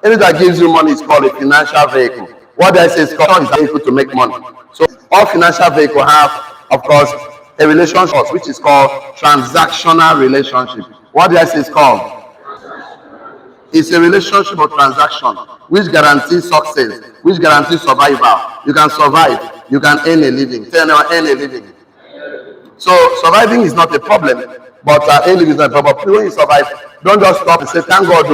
Anything that gives you money is called a financial vehicle. What I say is called is a vehicle to make money. So all financial vehicles have, of course, a relationship which is called transactional relationship. What did I say is called? It's a relationship of transaction which guarantees success, which guarantees survival. You can survive, you can earn a living. Tell anyone, earn a living. So surviving is not a problem, but earn a living is not a problem. When you survive, don't just stop and say, thank God,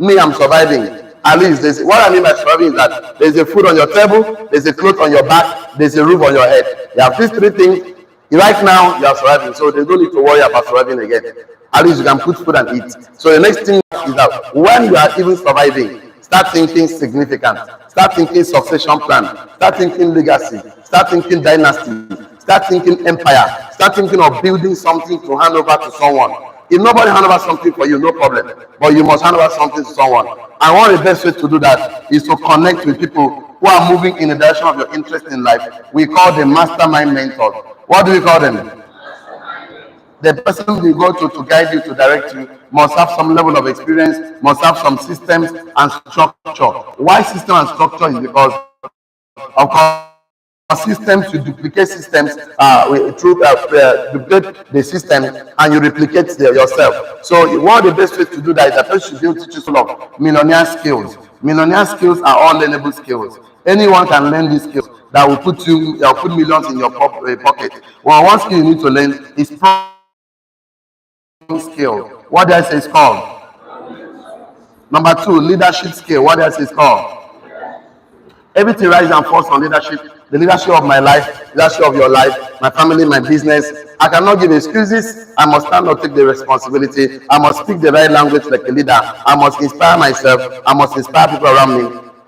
me, I'm surviving. At least, what I mean by surviving is that there's a food on your table, there's a cloth on your back, there's a roof on your head. You have these three things. Right now, you are surviving, so there's no need to worry about surviving again. At least you can put food and eat. So the next thing is that when you are even surviving, start thinking significant, start thinking succession plan, start thinking legacy, start thinking dynasty, start thinking empire, start thinking of building something to hand over to someone. If nobody hand over something for you, no problem, but you must hand over something to someone. And one of the best ways to do that is to connect with people who are moving in the direction of your interest in life. We call them mastermind mentors. What do we call them? The person you go to guide you, to direct you, must have some level of experience, must have some systems and structure. Why system and structure is because, of course, systems, you duplicate systems, duplicate the system and you replicate yourself. So one of the best ways to do that is that person should be able to teach you of millionaire skills. Millionaire skills are all learnable skills. Anyone can learn these skills that will put millions in your pocket. Well, one skill you need to learn is skill. What did I say is called? Number 2, leadership skill. What did I say is called? Everything rises and falls on leadership. The leadership of my life, leadership of your life, my family, my business. I cannot give excuses. I must stand up, take the responsibility. I must speak the right language like a leader. I must inspire myself. I must inspire people around me.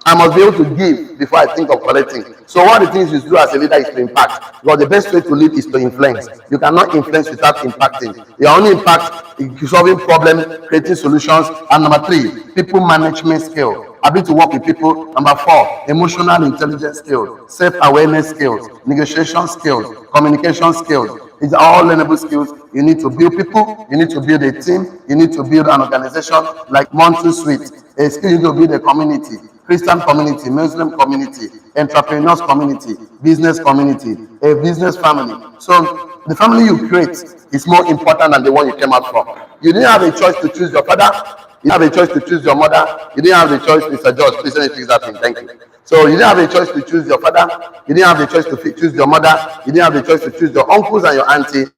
I must be able to give before I think of collecting. So one of the things you do as a leader is to impact. Because the best way to lead is to influence. You cannot influence without impacting. You only impact in solving problems, creating solutions. And number 3, people management skill. Ability to work with people. Number 4, emotional intelligence skills, self-awareness skills, negotiation skills, communication skills. These are all learnable skills. You need to build people. You need to build a team. You need to build an organization like Montu Suite. A skill you need to build a community. Christian community, Muslim community, entrepreneurs community, business community, a business family. So the family you create is more important than the one you came out from. You didn't have a choice to choose your father. You didn't have a choice to choose your mother. You didn't have a choice, Mr. George. Please let me fix that thing. Thank you. So you didn't have a choice to choose your father. You didn't have a choice to choose your mother. You didn't have a choice to choose your uncles and your auntie.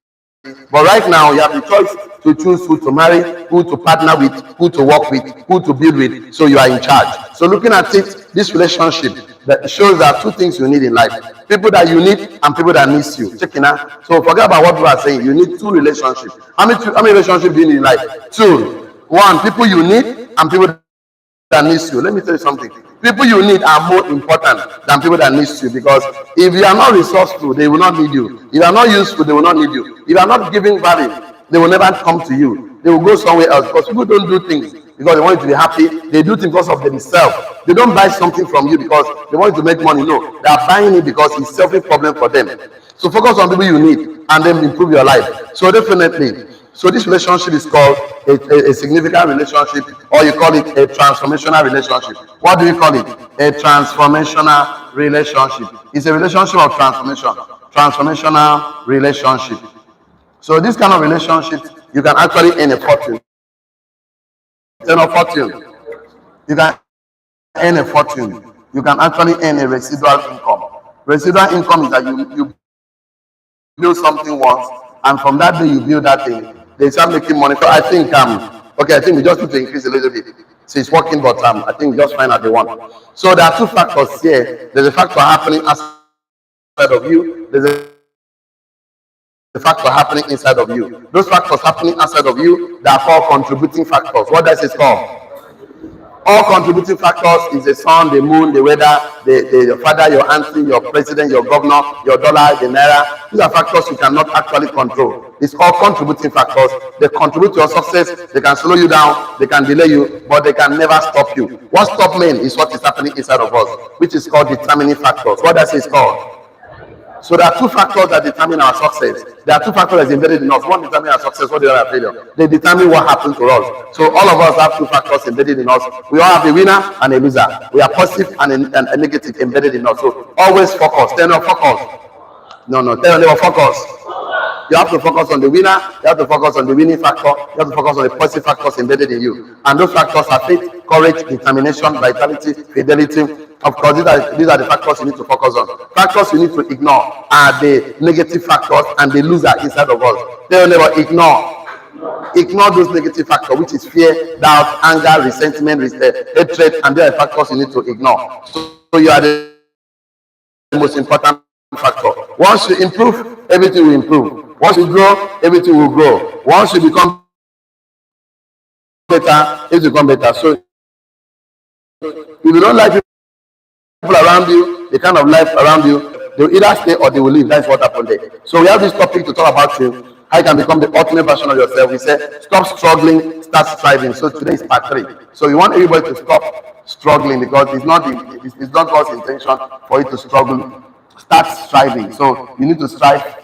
But right now, you have the choice to choose who to marry, who to partner with, who to work with, who to build with. So you are in charge. So looking at it, this relationship that shows that 2 things you need in life: people that you need and people that miss you. Check it out. So forget about what people are saying. You need 2 relationships. How many relationships do you need in life? 2. 1, people you need and people that miss you. Let me tell you something. People you need are more important than people that miss you, because if you are not resourceful, they will not need you. If you are not useful, they will not need you. If you are not giving value, they will never come to you. They will go somewhere else, because people don't do things because they want you to be happy. They do things because of themselves. They don't buy something from you because they want you to make money. No, they are buying it because it's a solving problem for them. So focus on people you need and then improve your life. So definitely. So this relationship is called a significant relationship, or you call it a transformational relationship. What do you call it? A transformational relationship. It's a relationship of transformation. Transformational relationship. So this kind of relationships, you can actually earn a fortune. Earn a fortune. You can earn a fortune. You can actually earn a residual income. Residual income is that you build something once, and from that day you build that thing. They start making money. So I think okay, I think we just need to increase a little bit. So it's working, but I think we just find out the one. So there are 2 factors here. There's a factor happening outside of you. There's a factor happening inside of you. Those factors happening outside of you, they are called contributing factors. What does it call? All contributing factors is the sun, the moon, the weather, your father, your auntie, your president, your governor, your dollar, the naira. These are factors you cannot actually control. It's all contributing factors. They contribute to your success. They can slow you down. They can delay you, but they can never stop you. What stops men is what is happening inside of us, which is called determining factors. What does it called? So there are two factors that determine our success. There are two factors that are embedded in us. One determines our success, one determines our failure. They determine what happens to us. So all of us have two factors embedded in us. We all have a winner and a loser. We are positive and a negative embedded in us. So always focus. Tell them focus. No, tell them focus. You have to focus on the winner. You have to focus on the winning factor. You have to focus on the positive factors embedded in you. And those factors are faith, courage, determination, vitality, fidelity. Of course, these are the factors you need to focus on. Factors you need to ignore are the negative factors and the loser inside of us. They will never ignore those negative factors, which is fear, doubt, anger, resentment, hatred, and they are factors you need to ignore. So you are the most important factor. Once you improve, everything will improve. Once you grow, everything will grow. Once you become better, it will become better. So if you don't like people around you, the kind of life around you, they will either stay or they will leave. That's what happened there. So we have this topic to talk about you. How you can become the ultimate version of yourself. We said stop struggling, start striving. So today is part 3. So we want everybody to stop struggling because it's not God's intention for you to struggle. Start striving. So you need to strive.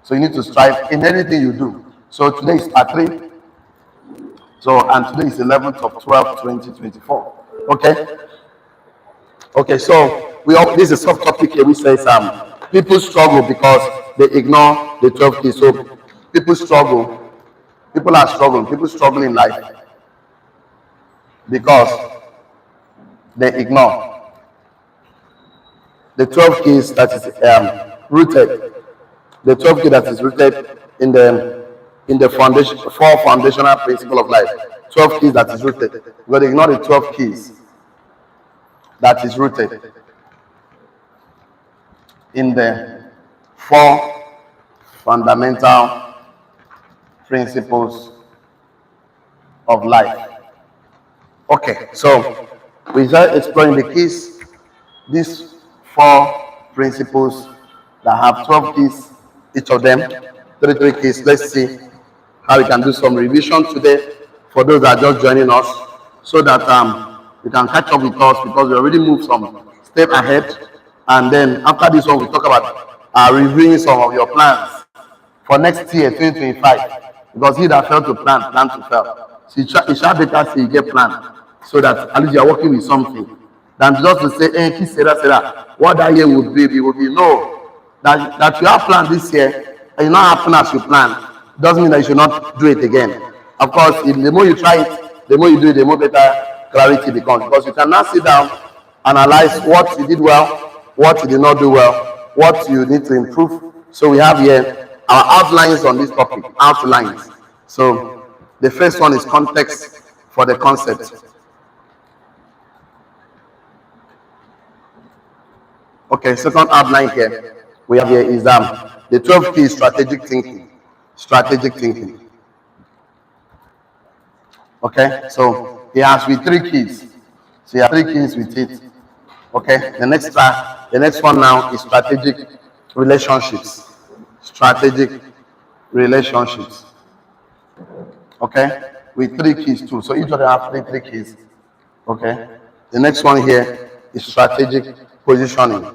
So you need to strive in anything you do. So today is part 3. So and today is 11th of 12, 2024. Okay, so this is a soft topic here which says people struggle because they ignore the 12 keys. So people are struggling, people struggle in life because they ignore the 12 keys that is rooted. The 12 keys that is rooted in the foundation, 4 foundational principles of life. 12 keys that is rooted. Because they ignore the 12 keys that is rooted in the 4 fundamental principles of life. Okay, so we start exploring the keys, these 4 principles that have 12 keys, each of them, 33 keys. Let's see how we can do some revision today for those that are just joining us, so that you can catch up with us because we already moved some step ahead. And then after this one, we talk about reviewing some of your plans for next year, 2025. Because he that failed to plan to fail. So it shall better say you get planned, so that at least you are working with something, than just to say, hey, kiss Sarah, what that year would be no. That you have planned this year and it not happen as you plan, doesn't mean that you should not do it again. Of course, the more you try it, the more you do it, the more better clarity becomes. Because you can now sit down, analyze what you did well, what you did not do well, what you need to improve. So we have here our outlines on this topic, outlines. So the first one is context for the concept. Okay, second outline here we have here is the 12 keys strategic thinking. Strategic thinking. Okay, so it has with 3 keys. So you have 3 keys with it. Okay, the next one now is strategic relationships. Strategic relationships. Okay, with 3 keys too. So each of them have 3 keys. Okay, the next one here is strategic positioning.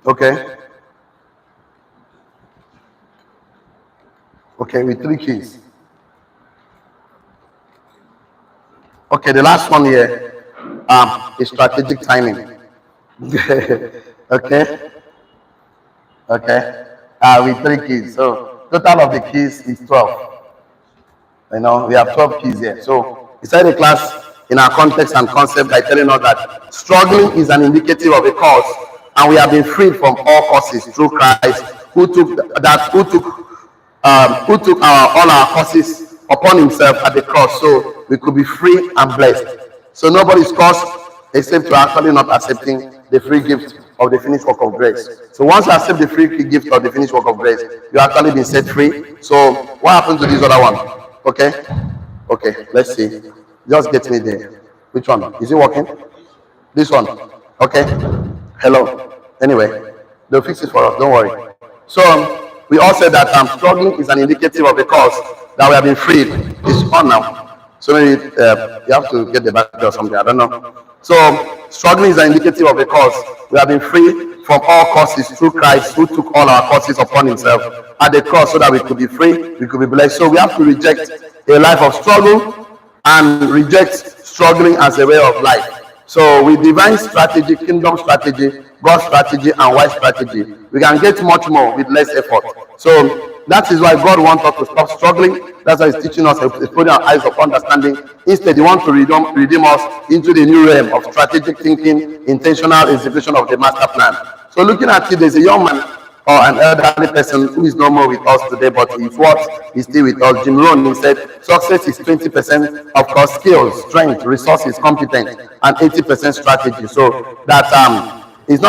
Okay, with 3 keys. Okay, the last one here is strategic timing. Okay, with 3 keys. So total of the keys is 12. We have 12 keys here. So we started the class in our context and concept by telling us that struggling is an indicative of a cause, and we have been freed from all causes through Christ, who took all our causes upon himself at the cross, so we could be free and blessed. So nobody's cursed except to actually not accepting the free gift of the finished work of grace. So once you accept the free gift of the finished work of grace, you actually been set free. So what happened to this other one? Okay, let's see. Just get me there. Which one? Is it working? This one. Okay. Hello. Anyway, they'll fix it for us. Don't worry. So we all said that struggling is an indicative of the cause that we have been freed. It's on now. So maybe you have to get the back or something. I don't know. So struggling is an indicative of a cause. We have been free from all causes through Christ, who took all our causes upon himself at the cross, so that we could be free, we could be blessed. So we have to reject a life of struggle and reject struggling as a way of life. So with divine strategy, kingdom strategy, God's strategy, and wise strategy, we can get much more with less effort. So that is why God wants us to stop struggling. That's why He's teaching us, He's putting our eyes of understanding. Instead, He wants to redeem us into the new realm of strategic thinking, intentional execution of the master plan. So looking at it, there's a young man or an elderly person who is no more with us today, but his words is still with us. Jim Rohn, he said, success is 20% of course, skills, strength, resources, competence, and 80% strategy. So that it's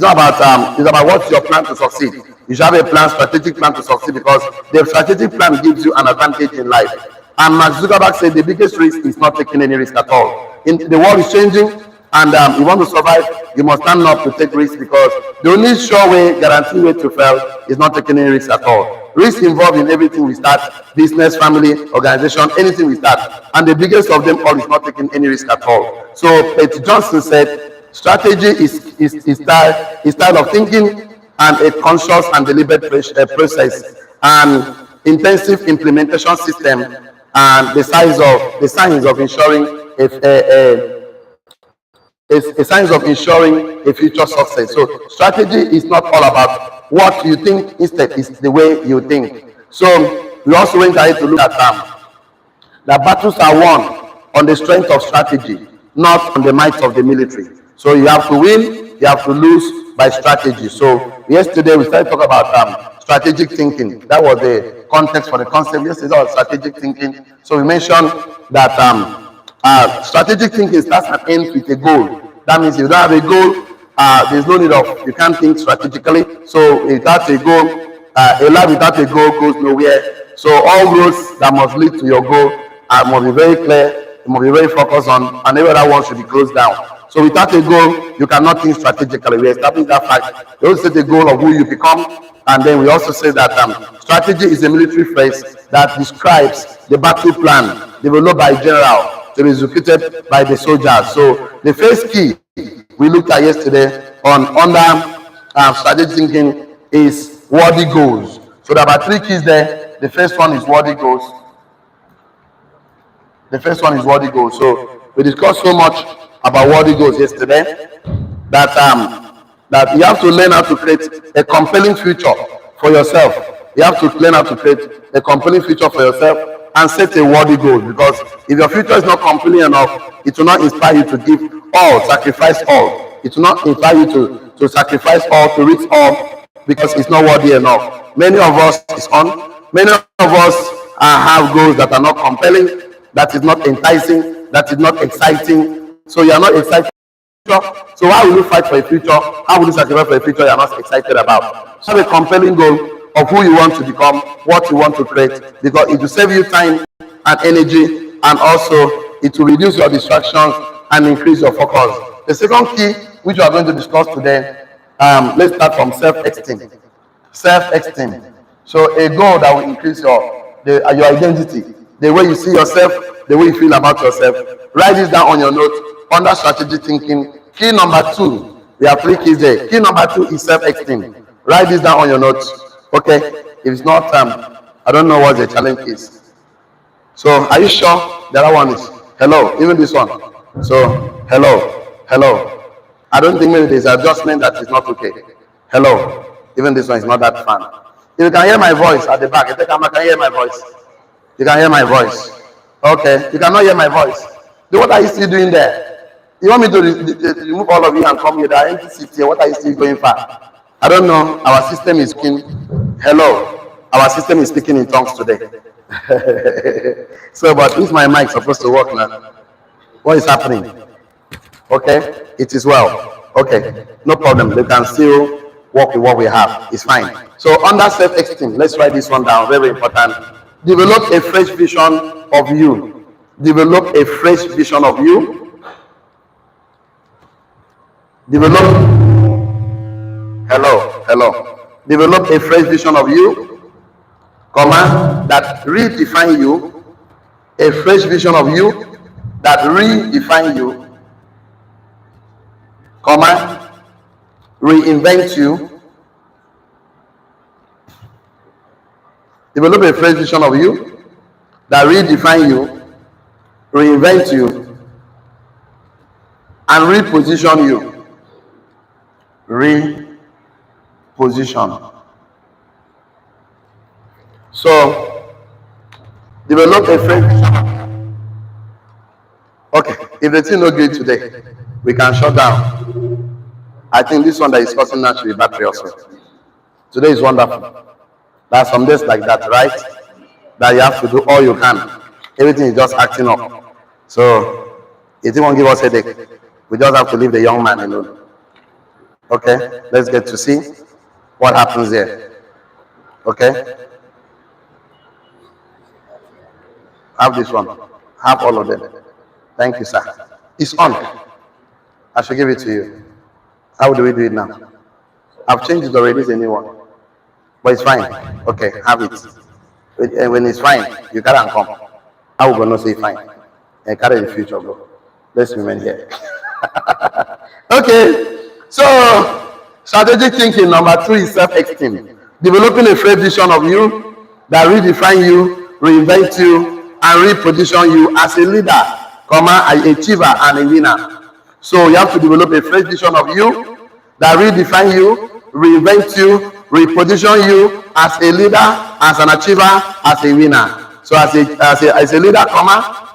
about what's your plan to succeed. You should have a plan, strategic plan to succeed, because the strategic plan gives you an advantage in life. And Mark Zuckerberg said the biggest risk is not taking any risk at all. The world is changing, and you want to survive, you must stand up to take risks, because the only sure way, guaranteed way to fail is not taking any risks at all. Risk involved in everything we start, business, family, organization, anything we start. And the biggest of them all is not taking any risk at all. So Pete Johnson said, strategy is style of thinking and a conscious and deliberate process and intensive implementation system, and the signs of ensuring a future success. So strategy is not all about what you think, instead it's the way you think. So we also went ahead to look at that battles are won on the strength of strategy, not on the might of the military. So you have to win, you have to lose by strategy. So yesterday we started talking about strategic thinking. That was the context for the concept. Yesterday was strategic thinking. So we mentioned that strategic thinking starts and ends with a goal. That means if you don't have a goal, there's no need of, you can't think strategically. So without a goal, a life without a goal goes nowhere. So all roads that must lead to your goal must be very clear, you must be very focused on, and every other one should be closed down. So without a goal, you cannot think strategically. We established that fact. We also set the goal of who you become, and then we also say that strategy is a military phrase that describes the battle plan developed by a general to be executed by the soldiers. So the first key we looked at yesterday under strategic thinking is worthy goals. So there are about three keys there. The first one is worthy goals. So we discussed so much about worthy goals yesterday that you have to learn how to create a compelling future for yourself. You have to learn how to create a compelling future for yourself and set a worthy goal, because if your future is not compelling enough, it will not inspire you to give all, sacrifice all. It will not inspire you to sacrifice all, to reach all, because it's not worthy enough. Many of us have goals that are not compelling, that is not enticing, that is not exciting. So you are not excited. So how will you fight for a future? How will you sacrifice for a future you are not excited about? So have a compelling goal of who you want to become, what you want to create, because it will save you time and energy, and also it will reduce your distractions and increase your focus. The second key, which we are going to discuss today, let's start from self-esteem. Self-esteem. So a goal that will increase your identity, the way you see yourself, the way you feel about yourself. Write this down on your note under strategic thinking. Key number 2, we have 3 keys there. Key number 2 is self-esteem. Write this down on your notes. Okay, if it's not, I don't know what the challenge is. So are you sure the other one is hello? Even this one. So hello. I don't think maybe there's an adjustment that is not okay. Hello. Even this one is not that fun. If you can hear my voice at the back, if you can hear my voice. You can hear my voice. Okay, you cannot hear my voice. What are you still doing there? You want me to remove all of you and come here? There are empty seats here. What are you still going for? I don't know. Our system is speaking. Hello. Our system is speaking in tongues today. So, but is my mic supposed to work now? What is happening? Okay, it is well. Okay, no problem. They can still work with what we have. It's fine. So, under self-esteem, let's write this one down. Very important. Develop a fresh vision of you. Develop a fresh vision of you. Hello. Develop a fresh vision of you, that redefine you a fresh vision of you that redefine you, comma, reinvent you. Develop a fresh vision of you that redefine you, reinvent you, and reposition you. Reposition. So, develop a fresh vision. Okay, if the thing not good today, we can shut down. I think this one that is causing naturally battery also. Today is wonderful. There are some days like that, right? That you have to do all you can. Everything is just acting up. So it won't give us a headache. We just have to leave the young man alone. Okay, let's get to see what happens there. Okay, have this one. Have all of them. Thank you, sir. It's on. I should give it to you. How do we do it now? I've changed it already. It's a new one. But it's fine. Okay, have it. When it's fine, you carry and come. I will gonna say fine. And carry the future, bro. Let's remain here. Okay. So, strategic thinking number 3 is self-esteem. Developing a fresh vision of you that redefine you, reinvent you, and reposition you as a leader, an achiever, and a winner. So you have to develop a fresh vision of you that redefine you, reinvent you, reposition you as a leader, as an achiever, as a winner. So as a leader,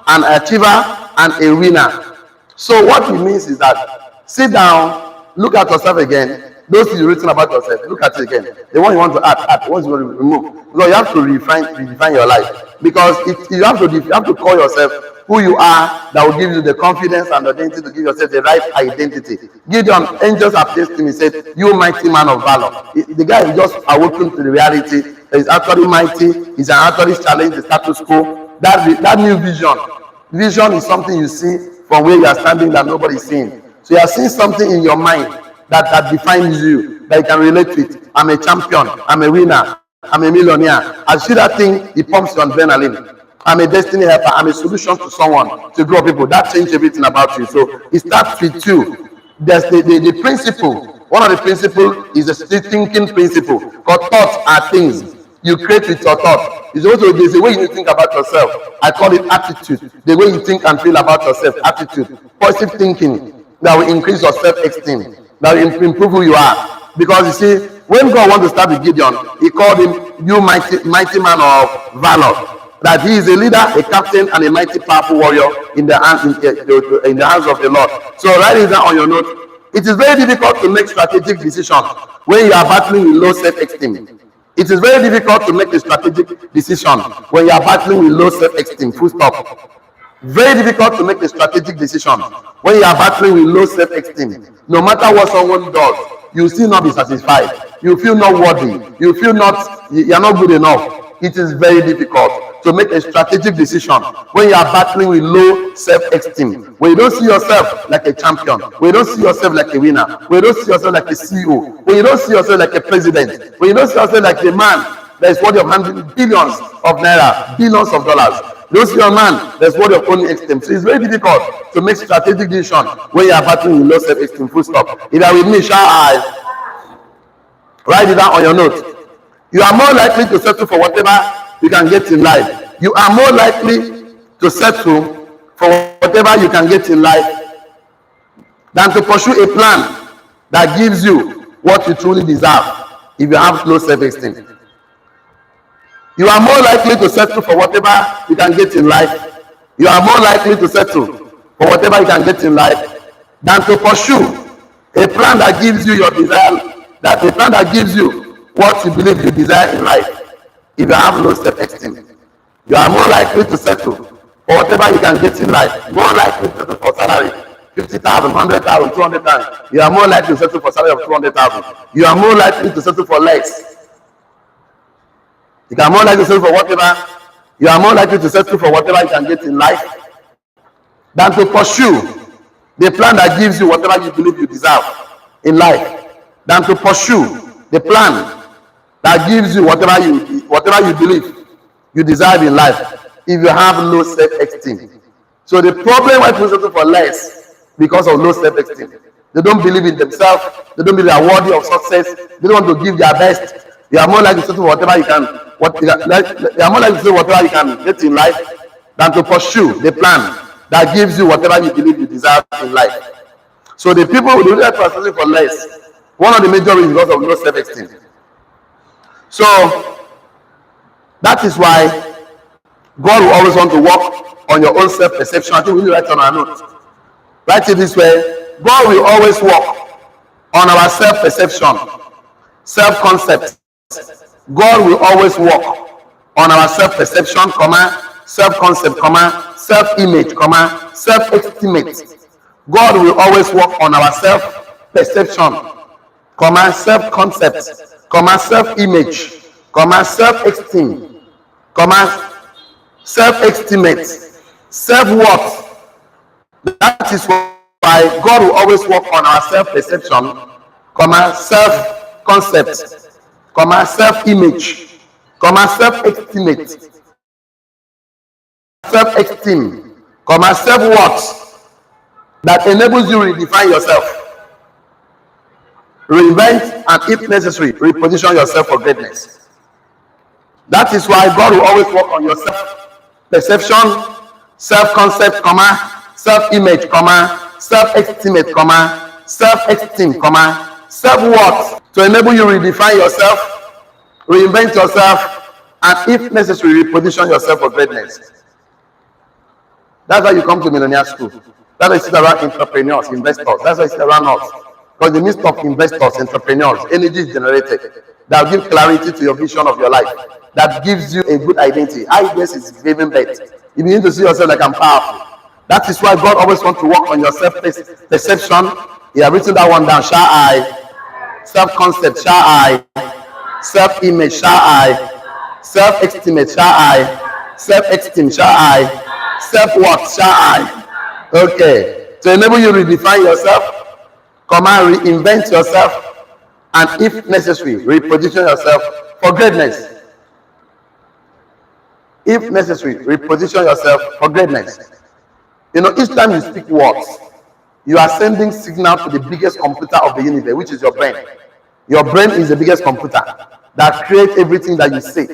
an achiever, and a winner. So what it means is that sit down, look at yourself again. Those things written about yourself, look at it again. The one you want to add, the ones you want to remove. Because you have to redefine your life. Because you have to call yourself who you are, that will give you the confidence and the identity to give yourself the right identity. Gideon, angels appeared to him and said, "You mighty man of valor." The guy is just awoken to the reality that he's actually mighty. He's actually challenged the status quo. That new vision is something you see from where you are standing that nobody is seeing. So you are seeing something in your mind that defines you, that you can relate to it. I'm a champion. I'm a winner. I'm a millionaire. I see that thing, it pumps your adrenaline. I'm a destiny helper. I'm a solution to someone, to grow people. That changes everything about you. So it starts with you. There's the principle. One of the principles is the thinking principle. Because thoughts are things you create with your thought. It's also there's a way you think about yourself. I call it attitude. The way you think and feel about yourself. Attitude. Positive thinking that will increase your self-esteem. That will improve who you are. Because you see, when God wants to start with Gideon, he called him, "You mighty man of valor." That he is a leader, a captain, and a mighty powerful warrior in the hands of the Lord. So write it down on your note. It is very difficult to make strategic decisions when you are battling with low self-esteem. It is very difficult to make a strategic decision when you are battling with low self-esteem. Full stop. Very difficult to make a strategic decision when you are battling with low self-esteem. No matter what someone does, you will still not be satisfied. You feel not worthy. You feel you are not good enough. It is very difficult to make a strategic decision when you are battling with low self-esteem, when you don't see yourself like a champion, when you don't see yourself like a winner, when you don't see yourself like a CEO, when you don't see yourself like a president, when you don't see yourself like a man that is worthy of handling billions of naira, billions of dollars. You don't see your man that's worthy of owning esteem. So it's very difficult to make strategic decision when you are battling with low self-esteem. Full stop. If you are with me, shall I write it down on your note? You are more likely to settle for whatever you can get in life. You are more likely to settle for whatever you can get in life than to pursue a plan that gives you what you truly deserve if you have low self-esteem. You are more likely to settle for whatever you can get in life. You are more likely to settle for whatever you can get in life than to pursue a plan that gives you your desire, a plan that gives you what you believe you desire in life. If you have low self-esteem, you are more likely to settle for whatever you can get in life. More likely to settle for salary 50,000, 100,000, 200,000. You are more likely to settle for salary of 200,000. You are more likely to settle for less. You are more likely to settle for whatever. You are more likely to settle for whatever you can get in life than to pursue the plan that gives you whatever you believe you deserve in life. Than to pursue the plan that gives you whatever you believe you deserve in life. if you have low self-esteem. So the problem why people settle for less because of low self-esteem. They don't believe in themselves. They don't believe they are worthy of success. They don't want to give their best. You are more likely to settle for whatever you can. You are more likely to do whatever you can get in life than to pursue the plan that gives you whatever you believe you desire in life. So the people who do that are settling for less. One of the major reasons is because of low self-esteem. So that is why God will always want to work on your own self-perception. I think we need to write on our notes. Write it this way. God will always work on our self-perception, self-concept. God will always work on our self-perception, self-concept, self-image, self-estimate. God will always work on our self-perception, self-concept, self-image, self-esteem, self-estimate, self-worth. That is why God will always work on our self-perception, self-concept, self-image, self-estimate, self-esteem, self-worth, that enables you to redefine yourself, reinvent, and if necessary, reposition yourself for greatness. That is why God will always work on your self-perception, self-concept, self-image, self-estimate, self-esteem, self-worth, to enable you to redefine yourself, reinvent yourself, and if necessary, reposition yourself for greatness. That's why you come to millionaire school. That's why you sit around entrepreneurs, investors. That's why you sit around us. Because in the midst of investors, entrepreneurs, energy is generated that will give clarity to your vision of your life, that gives you a good identity. Ideas is giving birth. You begin to see yourself like I'm powerful. That is why God always wants to work on your self-perception. You have written that one down. Shall I? Self-concept. Shall I? Self-image. Shall I? Self-estimate. Shall I? Self-esteem. Shall I? Self-worth. Shall I? Okay. To enable you to redefine yourself, reinvent yourself, and if necessary, reposition yourself for greatness. If necessary, reposition yourself for greatness. You know, each time you speak words, you are sending signal to the biggest computer of the universe, which is your brain. Your brain is the biggest computer that creates everything that you say.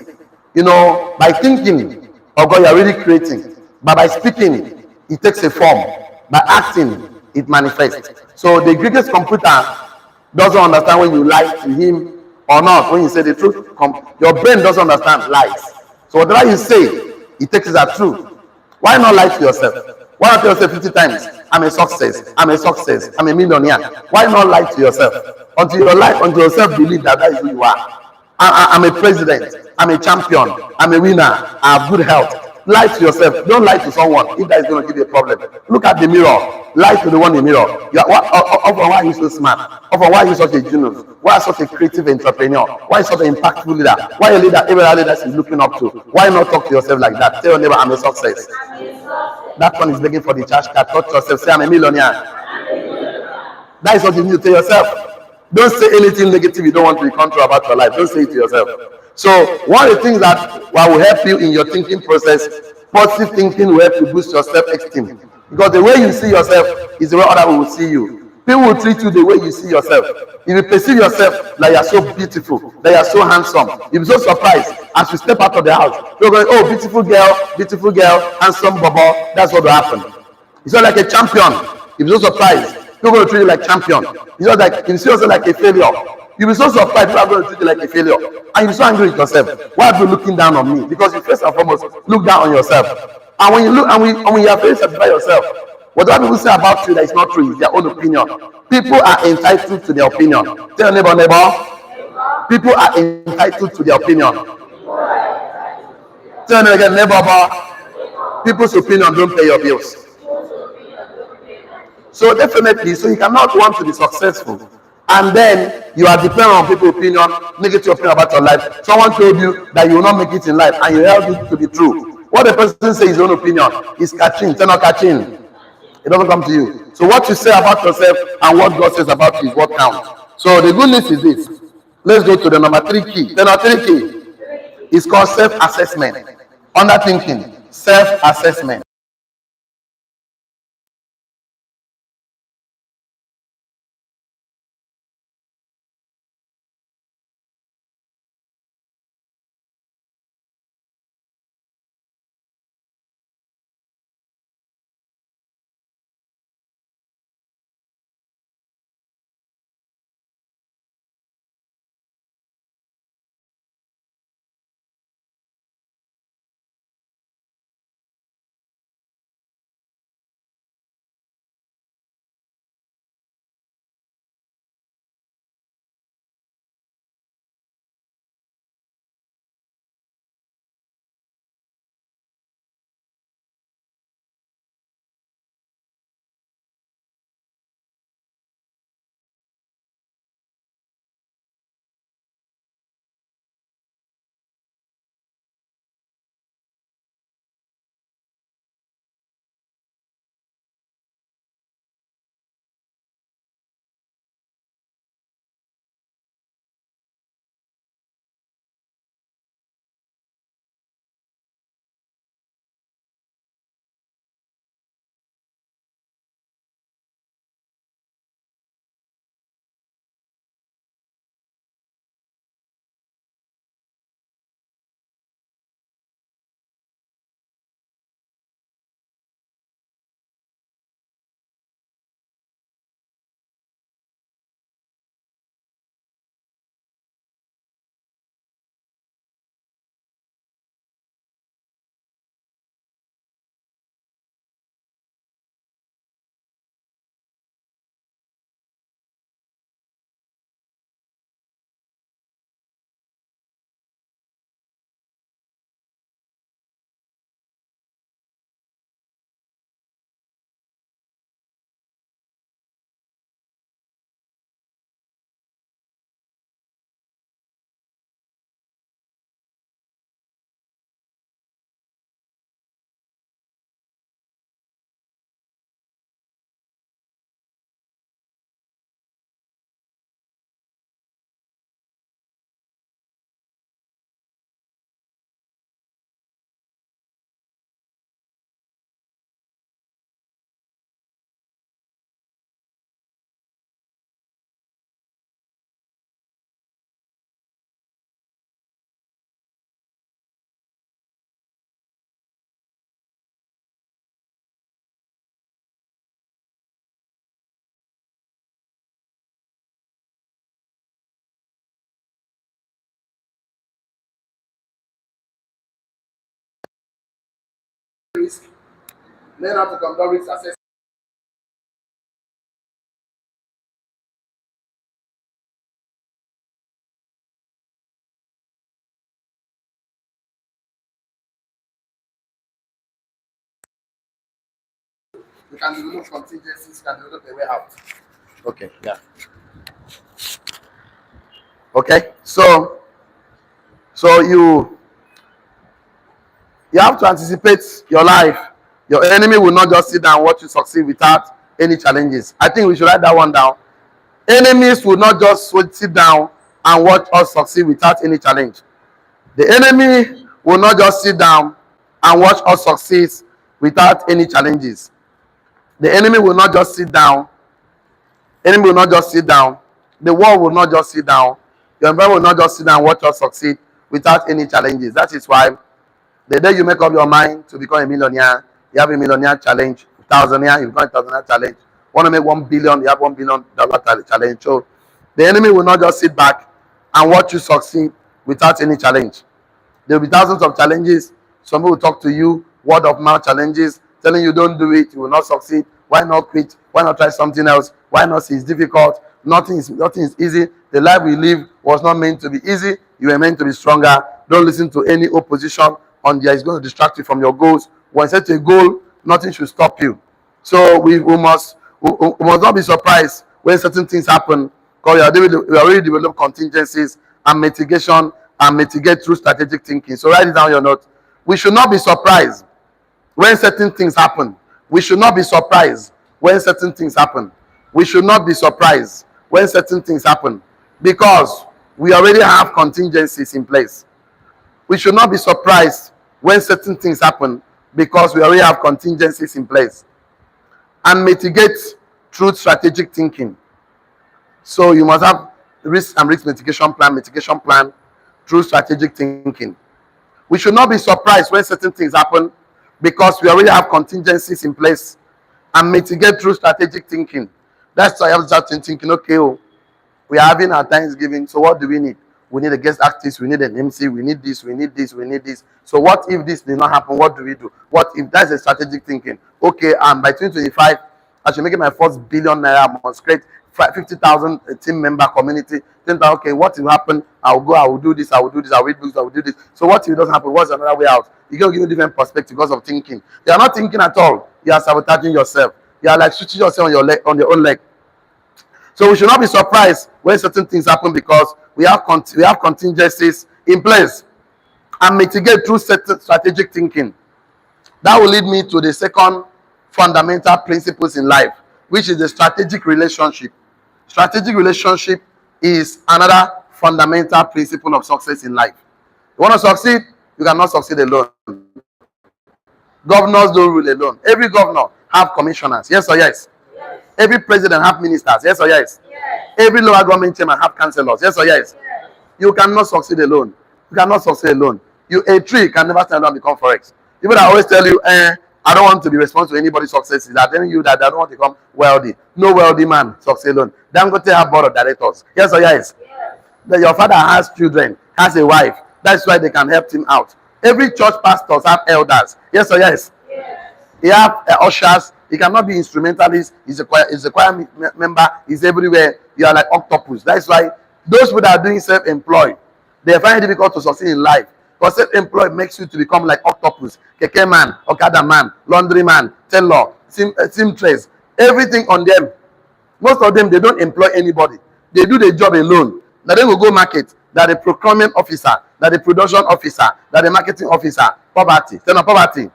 You know, by thinking, oh God, you are really creating. But by speaking, it takes a form. By acting, it manifests. So the biggest computer doesn't understand when you lie to him or not, when you say the truth. Your brain doesn't understand lies. So whatever you say, it takes it as truth. Why not lie to yourself? Why not tell yourself 50 times, I'm a success, I'm a success, I'm a millionaire? Why not lie to yourself? Until yourself believe that is who you are. I'm a president, I'm a champion, I'm a winner, I have good health. Lie to yourself. Don't lie to someone if that is going to give you a problem. Look at the mirror. Lie to the one in the mirror. Why are you so smart? Why are you such a genius? Why are you such a creative entrepreneur? Why are you such an impactful leader? Why a leader every other leader is looking up to? Why not talk to yourself like that? Tell your neighbor, I'm a success. That one is begging for the charge card. Talk to yourself. Say, I'm a millionaire. That is what you need to tell yourself. Don't say anything negative you don't want to be control about your life. Don't say it to yourself. So one of the things that will help you in your thinking process, positive thinking will help you boost your self-esteem. Because the way you see yourself is the way other people will see you. People will treat you the way you see yourself. If you perceive yourself like you're so beautiful, that you're so handsome, you'll be so surprised as you step out of the house. You're going, oh, beautiful girl, handsome bubble. That's what will happen. It's not like a champion. You'll be so surprised. People are going to treat you like champion. It's not like, if you see yourself like a failure, you'll be so surprised people are going to treat you like a failure. And you'll be so angry with yourself. Why are you looking down on me? Because you first and foremost look down on yourself. And when you look, and when you are very satisfied yourself, whatever people say about you that is not true is their own opinion. People are entitled to their opinion. Tell your neighbor. People are entitled to their opinion. Tell them again, neighbor. People's opinion don't pay your bills. So definitely, so you cannot want to be successful, and then you are dependent on people's opinion, negative opinion about your life. Someone told you that you will not make it in life, and you held it to be true. What the person says his own opinion is catching, it's not catching. It doesn't come to you. So what you say about yourself and what God says about you is what counts. So the good news is this. Let's go to the number 3 key. The number 3 key is called self-assessment. Under thinking. Self-assessment. Risk. Learn how to conduct risk assessment. You can develop contingencies, you can develop a way out. Okay, yeah. Okay, so you have to anticipate your life. Your enemy will not just sit down and watch you succeed without any challenges. I think we should write that one down. Enemies will not just sit down and watch us succeed without any challenge. The enemy will not just sit down and watch us succeed without any challenges. The enemy will not just sit down. Enemy will not just sit down. The world will not just sit down. Your environment will not just sit down and watch us succeed without any challenges. That is why the day you make up your mind to become a millionaire, you have a millionaire challenge. Thousandaire, you become a thousandaire challenge. Want to make 1 billion, you have $1 billion challenge. So the enemy will not just sit back and watch you succeed without any challenge. There will be thousands of challenges. Somebody will talk to you, word of mouth challenges, telling you don't do it, you will not succeed. Why not quit? Why not try something else? Why not see it's difficult? Nothing is easy. The life we live was not meant to be easy. You were meant to be stronger. Don't listen to any opposition on there. It's going to distract you from your goals. When you set a goal, nothing should stop you. So we must not be surprised when certain things happen, because we already developed contingencies and mitigation and mitigate through strategic thinking. So write it down your note. We should not be surprised when certain things happen. We should not be surprised when certain things happen. We should not be surprised when certain things happen, because we already have contingencies in place. We should not be surprised when certain things happen. because we already have contingencies in place. And mitigate through strategic thinking. So you must have risk and risk mitigation plan through strategic thinking. We should not be surprised when certain things happen because we already have contingencies in place, and mitigate through strategic thinking. That's why I have started thinking, okay, we are having our Thanksgiving, so what do we need? We need a guest artist, we need an MC, we need this, we need this, we need this. So what if this did not happen? What do we do? What if that's a strategic thinking? Okay, by 2025, I should make it my first billion naira. I must create 50,000 team member community. Then okay, what will happen? I will do this, I will do this, I will read books, I will do this. So what if it doesn't happen? What's another way out? You're going to give a different perspective because of thinking. You are not thinking at all. You are sabotaging yourself. You are like switching yourself on your own leg. So we should not be surprised when certain things happen because we have contingencies in place, and mitigate through strategic thinking. That will lead me to the second fundamental principles in life, which is the strategic relationship. Strategic relationship is another fundamental principle of success in life. You want to succeed? You cannot succeed alone. Governors don't rule alone. Every governor have commissioners. Yes or yes? Yes. Every president have ministers. Yes or yes? Yes. Every local government chairman have councillors. Yes or yes? Yes. You cannot succeed alone. You cannot succeed alone. A tree can never stand up and become forex. People that always tell you, I don't want to be responsible for anybody's success, is that telling you that they don't want to become wealthy. No wealthy man succeed alone. Then go to have board of directors. Yes or yes? Yes. Your father has children, has a wife. That's why they can help him out. Every church pastors have elders. Yes or yes? Yes. He have ushers. He cannot be instrumentalist. He's a choir member. He's everywhere. You are like octopus. That's why those people that are doing self-employed, they find it difficult to succeed in life. Because self-employed makes you to become like octopus, keke man, okada man, laundry man, tailor, seamstress, everything on them. Most of them, they don't employ anybody. They do the job alone. Now they will go market. That the procurement officer, that the production officer, that the marketing officer. Poverty. Tell me poverty.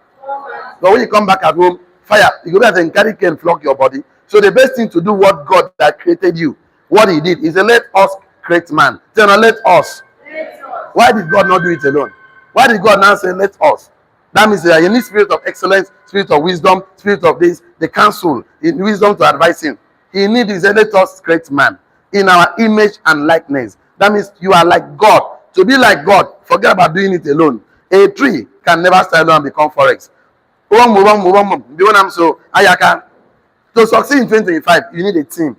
But when you come back at home, fire. You go back and carry cane, flog your body. So the best thing to do what God that created you, what he did, is to let us create man. Tell me, let us. Why did God not do it alone? Why did God now say, let us? That means that you need spirit of excellence, spirit of wisdom, spirit of this, the counsel, in wisdom to advise him. He needs, let us create man in our image and likeness. That means you are like God. To be like God, forget about doing it alone. A tree can never stand alone and become forex. So, Ayaka, to succeed in 2025, you need a team.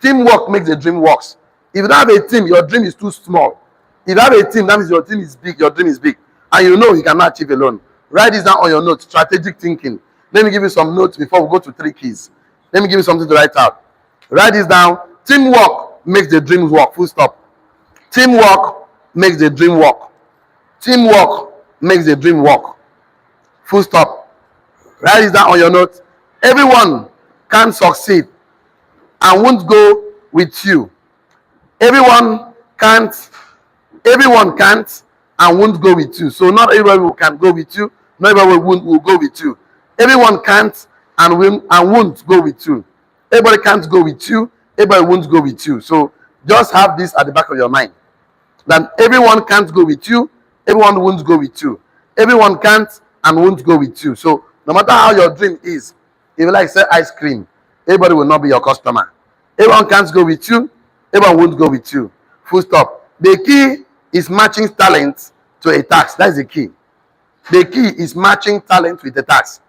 Teamwork makes the dream works. If you don't have a team, your dream is too small. If you have a team, that means your team is big, your dream is big. And you know you cannot achieve alone. Write this down on your notes, strategic thinking. Let me give you some notes before we go to 3 keys. Let me give you something to write out. Write this down. Teamwork makes the dreams work. Full stop. Teamwork makes the dream work. Teamwork makes the dream work. Full stop. Write this down on your notes. Everyone can succeed and won't go with you. Everyone can't and won't go with you. So not everybody can go with you. Not everybody will go with you. Everyone can't and won't go with you. Everybody can't go with you. Everybody won't go with you. So just have this at the back of your mind. That everyone can't go with you. Everyone won't go with you. Everyone can't and won't go with you. So no matter how your dream is, if you like sell ice cream, everybody will not be your customer. Everyone can't go with you. Everyone won't go with you. Full stop. The key is matching talent to a task. That's the key. The key is matching talent with a task.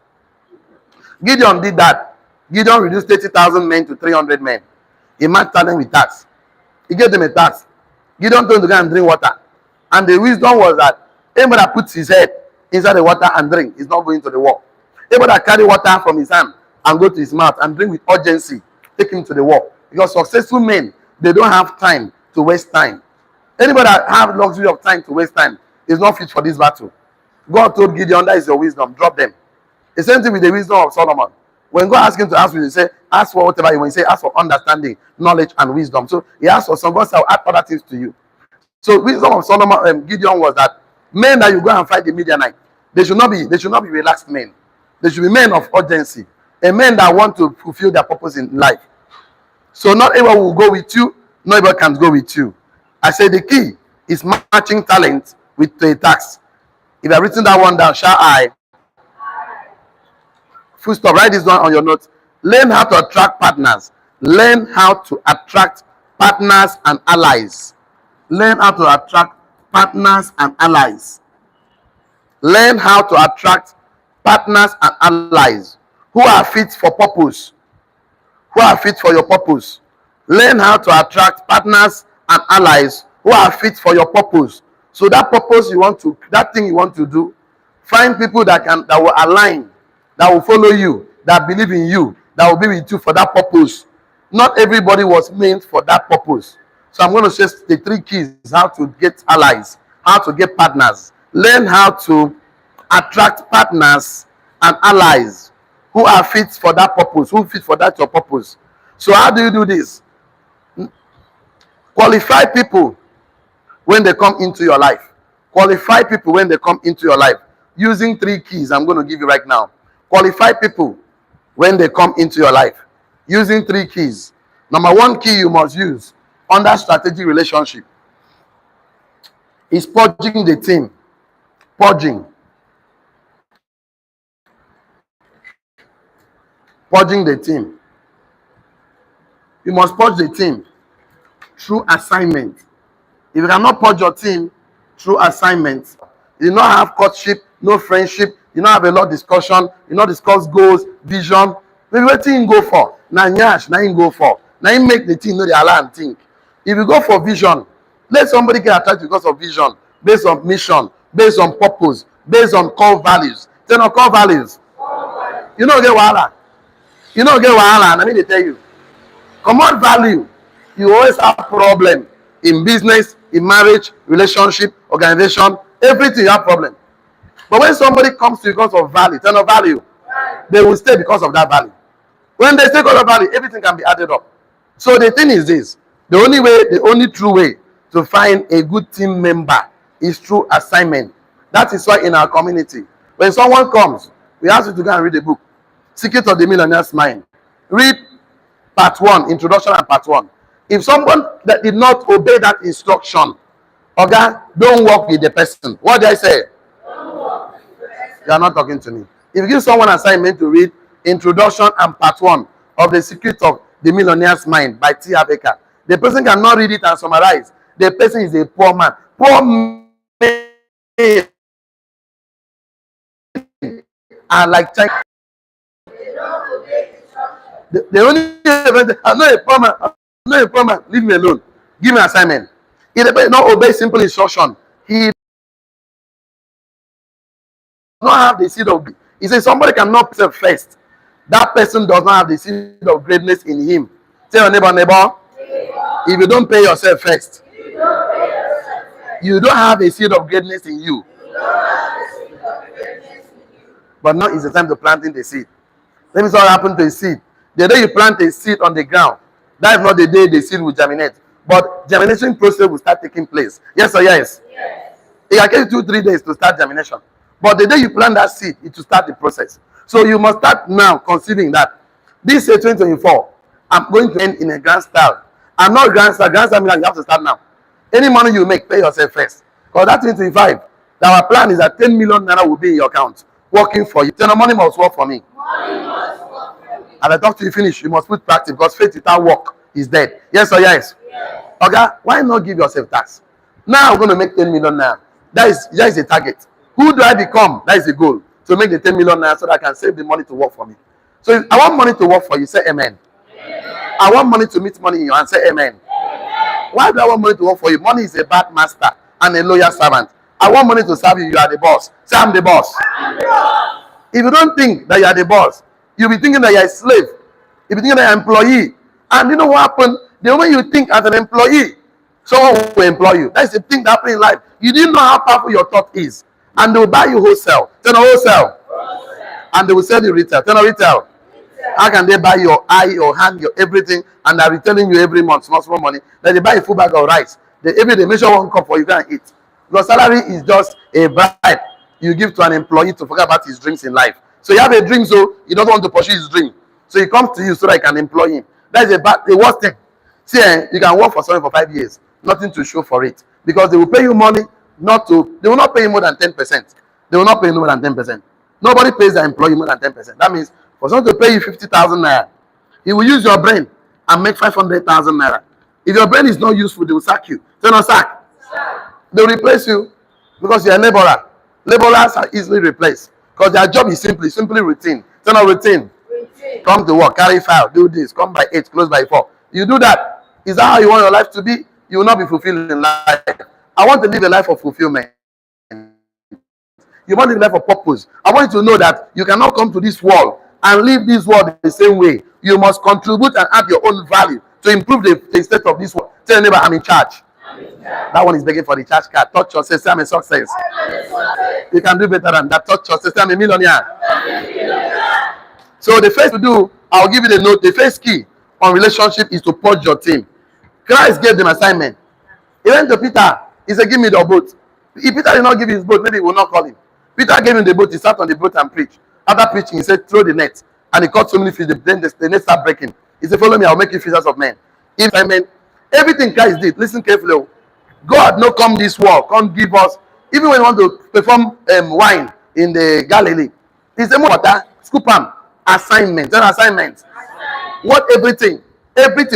Gideon did that. Gideon reduced 30,000 men to 300 men. He matched talent with task. He gave them a task. Gideon told them to go and drink water. And the wisdom was that anybody that puts his head inside the water and drink is not going to the wall. Anybody that carry water from his hand and go to his mouth and drink with urgency, take him to the wall. Because successful men, they don't have time to waste time. Anybody that have luxury of time to waste time is not fit for this battle. God told Gideon, that is your wisdom, drop them. The same thing with the wisdom of Solomon. When God asked him to ask you, he said, ask for whatever you want. He said, ask for understanding, knowledge, and wisdom. So he asked for some. God said, I'll add other things to you. So wisdom of Solomon, Gideon was that men that you go and fight the Midianite, they should not be relaxed men. They should be men of urgency. A men that want to fulfill their purpose in life. So not everyone will go with you, not everyone can go with you. I say the key is matching talent with a task. If I've written that one down, shall I? Full stop. Write this down on your notes. Learn how to attract partners. Learn how to attract partners and allies. Learn how to attract partners and allies. Learn how to attract partners and allies who are fit for purpose. Who are fit for your purpose. Learn how to attract partners and allies who are fit for your purpose. So that purpose you want to, that thing you want to do, find people that will align, that will follow you, that believe in you, that will be with you for that purpose. Not everybody was meant for that purpose. So I'm going to share the 3 keys how to get allies, how to get partners. Learn how to attract partners and allies who are fit for that purpose, who fit for that your purpose. So how do you do this? Qualify people when they come into your life. Qualify people when they come into your life. Using 3 keys I'm going to give you right now. Qualify people when they come into your life. Using 3 keys. Number 1 key you must use under strategic relationship is purging the team. Purging. Purging the team. You must purge the team through assignment. If you cannot purge your team through assignment, you do not have courtship, no friendship, you don't have a lot of discussion, you not discuss goals, vision. Maybe what thing go for? Now nyash, now go for. Now you make the team know the alarm think. If you go for vision, let somebody get attached because of vision, based on mission, based on purpose, based on core values. Then on core values. You don't get wahala. You don't get wahala. I mean, they tell you. Common value, you always have problem in business, in marriage, relationship, organization, everything you have problem. But when somebody comes to you because of value, turn of value, they will stay because of that value. When they stay because of value, everything can be added up. So the thing is this, the only true way to find a good team member is through assignment. That is why in our community, when someone comes, we ask you to go and read a book, Secret of the Millionaire's Mind. Read part 1, introduction and part 1. If someone that did not obey that instruction, okay, don't work with the person. What did I say? You are not talking to me. If you give someone an assignment to read introduction and part 1 of the Secret of the Millionaire's Mind by T. Baker, the person cannot read it and summarize. The person is a poor man. Poor man are like China. The only I'm not a poor man. I'm not a poor man. Leave me alone. Give me an assignment. If the person not obey simple instruction, he does not have the seed of. He says somebody cannot put himself first. That person does not have the seed of greatness in him. Tell your neighbor, if you don't pay yourself first, you don't have a seed of greatness in you. But now is the time to planting the seed. Let me see what happened to a seed. The day you plant a seed on the ground, that is not the day the seed will germinate. But germination process will start taking place. Yes or yes? Yes. It can take 2-3 days to start germination. But the day you plant that seed, it will start the process. So you must start now conceiving that this year 2024, I'm going to end in a grand style. I'm not grand style. Grand style means you have to start now. Any money you make, pay yourself first. Because that 2025, our plan is that 10 million naira will be in your account, working for you. Then the money must work for me. And I talk to you finish, you must put practice because faith without work is dead. Yes or yes? Yes. Okay, why not give yourself tax? Now I'm going to make 10 million naira. That is the target. Who do I become? That is the goal. To make the 10 million naira so that I can save the money to work for me. So if I want money to work for you, say amen. Amen. I want money to meet money in your hand, say amen. Amen. Why do I want money to work for you? Money is a bad master and a loyal servant. I want money to serve you, you are the boss. Say I'm the boss. I'm the boss. If you don't think that you are the boss, you'll be thinking that you're a slave. You'll be thinking that you're an employee. And you know what happened? The moment you think as an employee, someone will employ you. That's the thing that happened in life. You didn't know how powerful your thought is. And they will buy you wholesale. Tell wholesale. And they will sell you retail. Tell retail. How can they buy your eye, your hand, your everything, and they're retailing you every month, small money? Then they buy a full bag of rice. Every day, measure 1 cup for you can eat. Your salary is just a bribe you give to an employee to forget about his dreams in life. So you have a dream, so he doesn't want to pursue his dream. So he comes to you so that you can employ him. That is the worst thing. See, you can work for someone for 5 years, nothing to show for it. Because they will pay you money, they will not pay you more than 10%. They will not pay you more than 10%. Nobody pays their employee more than 10%. That means For someone to pay you 50,000 naira, he will use your brain and make 500,000 naira. If your brain is not useful, they will sack you. Say no sack. They will replace you because you're a laborer. Laborers are easily replaced because their job is simply routine. Say no routine. Come to work, carry file, do this, come by 8, close by 4. You do that. Is that how you want your life to be? You will not be fulfilled in life. I want to live a life of fulfillment. You want to live a life of purpose. I want you to know that you cannot come to this world and live this world the same way. You must contribute and add your own value to improve the state of this world. Tell your neighbor, I'm in charge. That one is begging for the charge card. Touch yourself, say I'm a success. You can do better than that. Touch yourself, say I'm a millionaire. So the first to do, I'll give you the note. The first key on relationship is to purge your team. Christ gave them assignment. He went to Peter. He said, give me the boat. If Peter did not give his boat, maybe he will not call him. Peter gave him the boat. He sat on the boat and preached. After preaching, he said, throw the net. And he caught so many fish. Then the net started breaking. He said, follow me. I'll make you fishers of men. If I mean, everything Christ did, listen carefully. God no come this world. Can't give us. Even when you want to perform wine in the Galilee, he said, water, scoop am. Assignment. Then assignment. What everything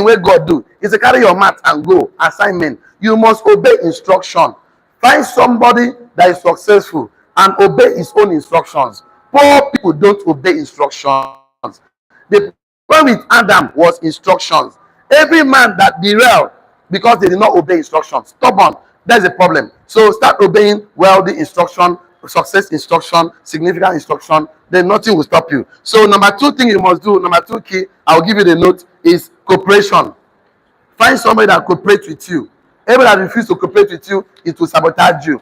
where God do is to carry your mat and go. Assignment. You must obey instruction. Find somebody that is successful and obey his own instructions. Poor people don't obey instructions. The problem with Adam was instructions. Every man that derailed because they did not obey instructions. Stubborn. That's the problem. So start obeying wealthy instruction, success instruction, significant instruction. Then nothing will stop you. So number 2 thing you must do, number 2 key, I'll give you the note, is cooperation. Find somebody that cooperates with you. Everybody that refuses to cooperate with you, it will sabotage you.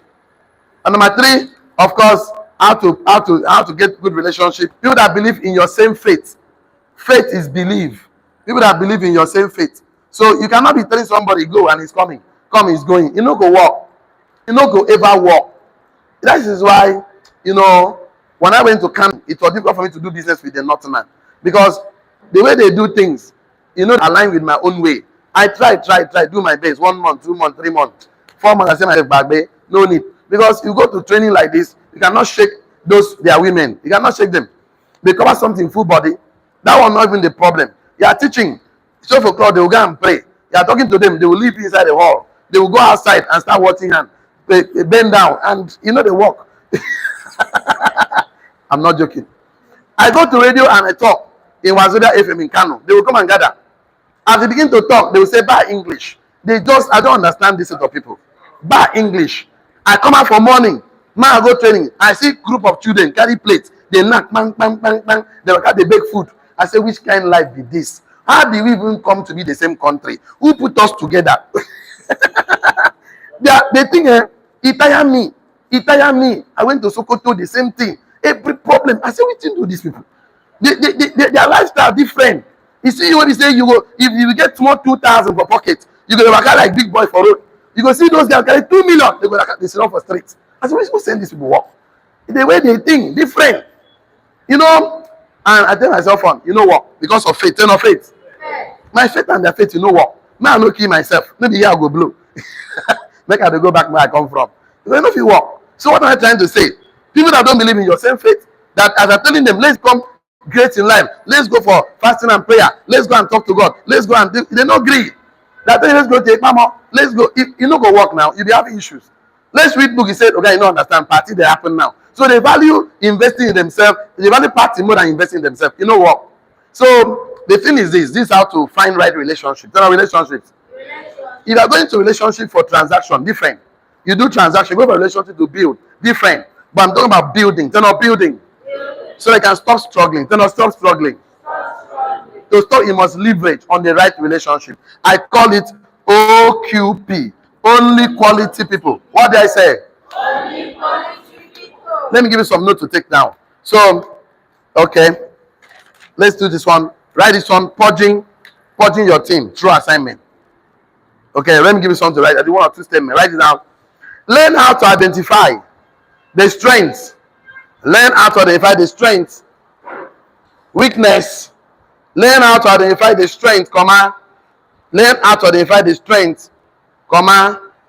And number 3, of course, how to get good relationship. People that believe in your same faith. Faith is belief. People that believe in your same faith. So you cannot be telling somebody go and he's coming. Come, he's going. You know go walk. You know go ever walk. That is why, when I went to Canada, it was difficult for me to do business with the Northern, because the way they do things, align with my own way. I try, do my best. 1 month, 2 months, 3 months, 4 months. I say myself back, no need. Because you go to training like this, you cannot shake their women. You cannot shake them. They cover something full body. That one not even the problem. You are teaching 12 o'clock, they will go and pray. You are talking to them, they will leave inside the hall. They will go outside and start watching and they bend down and they walk. I'm not joking. I go to radio and I talk in Wazobia FM in Kano. They will come and gather. As they begin to talk, they will say bar English. I don't understand this set of people. Bar English. I come out for morning. Man, I go training. I see group of children carry plates. They knock, bang, bang, bang, bang. They bake food. I say, which kind of life be this? How did we even come to be the same country? Who put us together? They think, it tire me. I went to Sokoto, the same thing. Every problem. I say, what do these people? Their lifestyle different. You see, when you say you go, if you get small 2,000 for pocket, you go to work like big boy for road. You go see those guys carry 2 million. They go they sit on for streets. I say, who send these people work? The way they think, different. And I tell myself, you know what? Because of faith, turn of faith. My faith and their faith, you know what? Man, I no kill myself. Maybe here I go blow. Make I go back where I come from. You know if you walk. So what am I trying to say? People that don't believe in your same faith, that as I'm telling them, let's come great in life. Let's go for fasting and prayer. Let's go and talk to God. Let's go and they don't agree. That let's go take mama. Let's go. If you go work now, you'll be having issues. Let's read book. He said, okay, you don't understand. Party they happen now. So they value investing in themselves. They value party more than investing in themselves. You know what? So the thing is this is how to find right relationships. There are relationships. If you are going to relationship for transaction, different. You do transaction, go for relationship to build, different. But I'm talking about building. Turn on building. So they can stop struggling. Turn on stop struggling. To stop, you must leverage on the right relationship. I call it OQP. Only quality people. What did I say? Only quality people. Let me give you some notes to take down. So, okay. Let's do this one. Write this one. Purging your team through assignment. Okay, let me give you something to write. I do 1 or 2 statements. Write it down. Learn how to identify the strengths. Learn how to identify the strengths. Weakness. Learn how to identify the strengths, learn how to identify the strengths,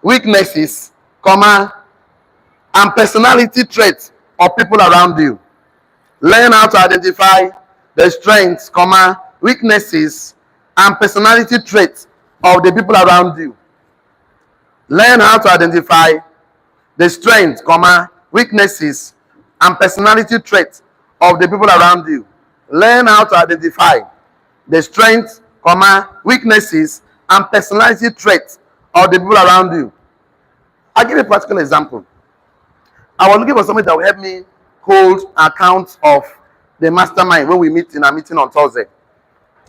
weaknesses, and personality traits of people around you. Learn how to identify the strengths, weaknesses, and personality traits of the people around you. Learn how to identify the strengths, weaknesses, and personality traits of the people around you. Learn how to identify the strengths, weaknesses, and personality traits of the people around you. I'll give you a practical example. I was looking for somebody that will help me hold account of the mastermind when we meet in a meeting on Thursday.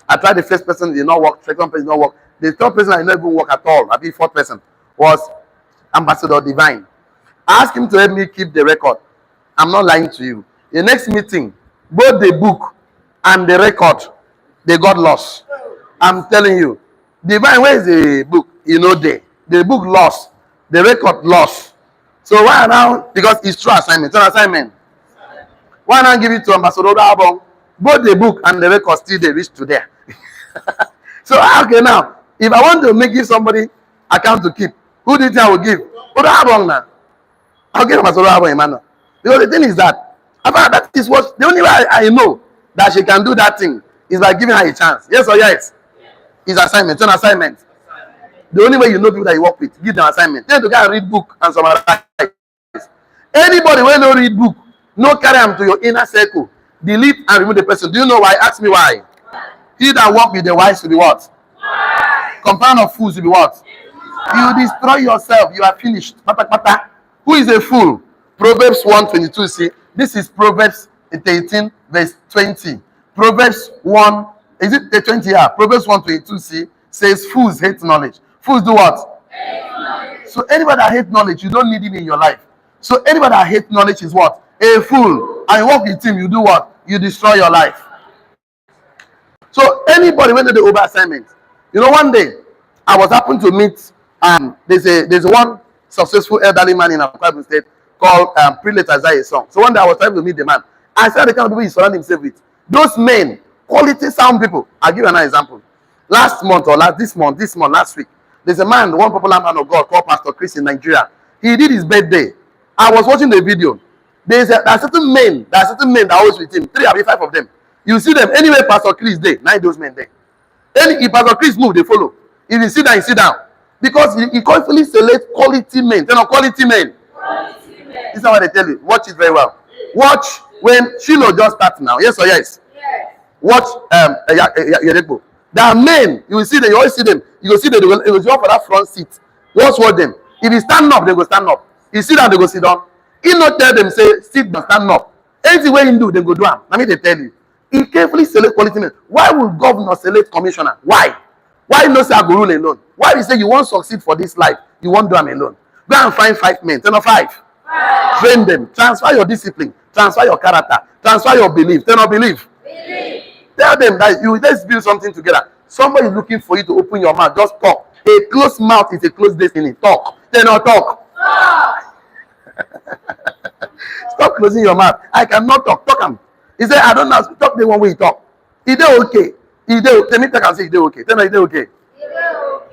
I tried the first person, did not work. Second person did not work. The third person I did not even work at all. I think fourth person was Ambassador Divine. I asked him to help me keep the record. I'm not lying to you. The next meeting, both the book and the record, they got lost. I'm telling you. Divine, where is the book? There. The book lost. The record lost. So why now? Because it's true assignment. It's an assignment. Why not give it to Ambassador Album? Both the book and the record still they reach to there. So okay now, if I want to give somebody account to keep, who do you think I will give? Album now. I'll give Ambassador Album, Emmanuel. Because the thing is that is what the only way I know that she can do that thing is by giving her a chance. Yes or yes? It's assignment. It's an assignment. The only way you know people that you work with, give them assignment. Tell them to go and read book and summarize. Anybody when no read book, no carry them to your inner circle. Delete and remove the person. Do you know why? Ask me why. He that walk with the wise will be what? Compound of fools will be what? You destroy yourself. You are finished. Who is a fool? Proverbs 1:22. See, this is Proverbs 18 verse 20. Proverbs 1. Is it the 20? Yeah. Proverbs 1:22. See, says fools hate knowledge. Fools do what? So anybody that hates knowledge, you don't need him in your life. So anybody that hates knowledge is what? A fool. And you work with him, you do what? You destroy your life. So anybody when they do over assignment, one day I was happened to meet there's one successful elderly man in Akwa State called Prelate Isaiah Song. So one day I was trying to meet the man. I said the kind of people he surround himself with. Those men, quality sound people. I'll give you an example. Last week, there's a man, one popular man of God called Pastor Chris in Nigeria. He did his birthday. I was watching the video. There are certain men that always with him. 3 or 5 of them. You see them anywhere Pastor Chris is there. 9 those men there. If Pastor Chris move, they follow. If you sit down, you sit down. Because he constantly selects quality men. They're not quality men. This is what they tell you. Watch it very well. Watch when Shiloh just starts now. Yes or yes? Yes. Watch Yereko. There are men, you will see them, you always see them. You will see them, they will jump for that front seat. Watch them. If you stand up, they go stand up. You sit down, they go sit down. He not tell them, say, sit down, stand up. Anything way you do, they go do them. Let me tell you. He carefully select quality men. Why will governor select commissioner? Why? Why not say I go rule alone? Why you say you won't succeed for this life? You won't do them alone. Go and find 5 men, 10 or 5. Train them. Transfer your discipline. Transfer your character. Transfer your belief. 10 or believe. Tell them that let's build something together. Somebody is looking for you to open your mouth. Just talk. A closed mouth is a closed destiny. Talk. Then not talk. Stop closing your mouth. I cannot talk. Talk him. He said, I don't know. Talk the one way you talk. Is they okay? Is they okay? Tell me talk and say, is they okay? Tell me, is they okay?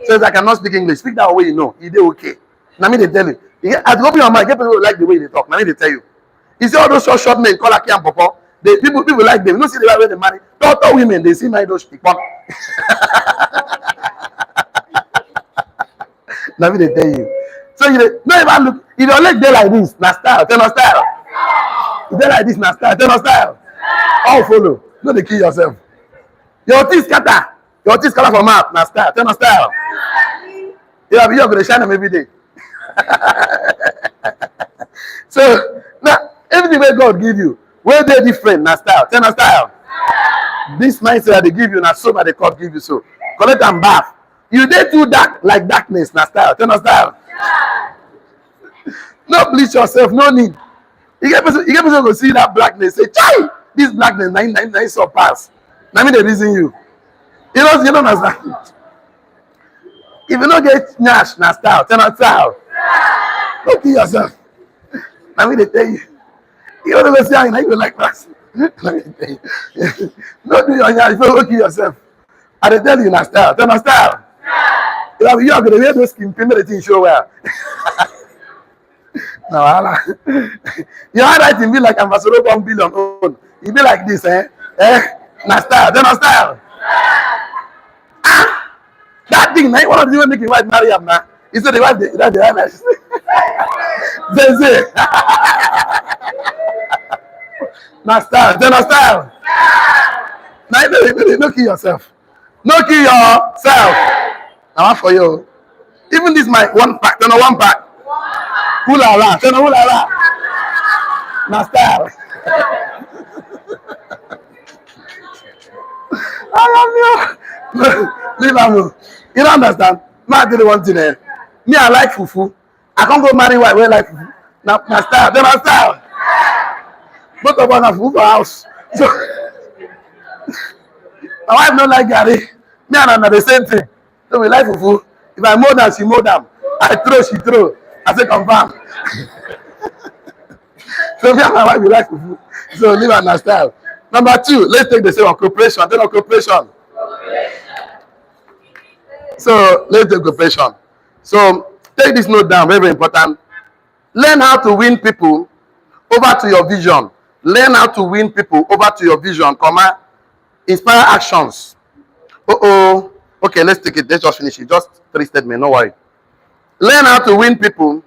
Says I cannot speak English. Speak that way you know. Is they okay? Now me they tell you. As you open your mouth, get people who like the way they talk. Now me they tell you. You see all those short men call Aki and Popo. People like them. You don't see the way they marry. Tall women, they see my those people. Now me they tell you. So you don't even look. If your leg there like this, na style. Tell no style. If they like this, na style. Tell no style. All follow. No, they kill yourself. Your teeth scatter. Your teeth scatter from mouth. Na style. Tell no style. You're going to shine them every day. So now everything where God give you, where they different, na style. Tell no style. This mindset that they give you, na so by the God give you so. Collect and bath. You dey too dark like darkness, na style. Tell no style. No bleach yourself, no need. You get person go see that blackness, say, "Chai, this blackness, nine surpass." Now me they reason you. You don't understand. If you don't get nash, na style, turn out style. Don't kill yourself. Now me they tell you. You don't go see how you like that. Let me tell you. Don't do your nash, you don't kill yourself. I they tell you na style, turn out style. You are going to wear those skin paint, the thing show well. No, your handwriting be like Ambassador 1 billion own. It be like this, eh? Now style. Then style. That thing, now one of the make the wife marry him now. He said the wife, that's the wife. Then say, now style. Then style. Now no kill yourself. No kill yourself. Now for you. Even this my one pack. Then one pack. Hula la. Then hula la. Now style. I love you. Leave am. You don't understand? Me, I tell you one thing. Me, I like fufu. I can't go marry wife wey like fufu. Na style. Then na style. Both of us na fufu for house. So my wife no like garri. Me and her na the same thing. So we like fufu. If I mold am, she mold am. I throw, she throw. I say confirm. So me and my wife we like fufu. So leave am na style. Number 2, let's take the same occupation. Then occupation. So let's take occupation. So take this note down, very, very important. Learn how to win people over to your vision. Learn how to win people over to your vision, comma, inspire actions. Okay, let's take it. Let's just finish it. Just 3 statements, no worry. Learn how to win people.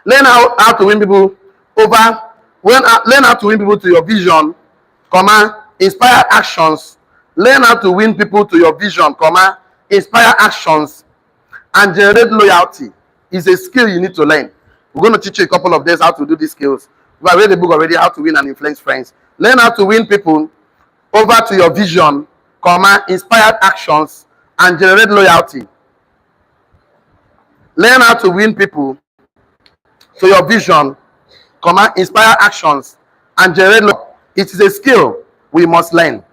Learn how to win people over. Learn how to win people to your vision, comma, inspire actions. Learn how to win people to your vision, comma, inspire actions, and generate loyalty. Is a skill you need to learn. We're going to teach you a couple of days how to do these skills. I read the book already, How to Win and Influence Friends. Learn how to win people over to your vision, comma, inspired actions, and generate loyalty. Learn how to win people to your vision, comma, inspire actions, and generate loyalty. It is a skill we must learn.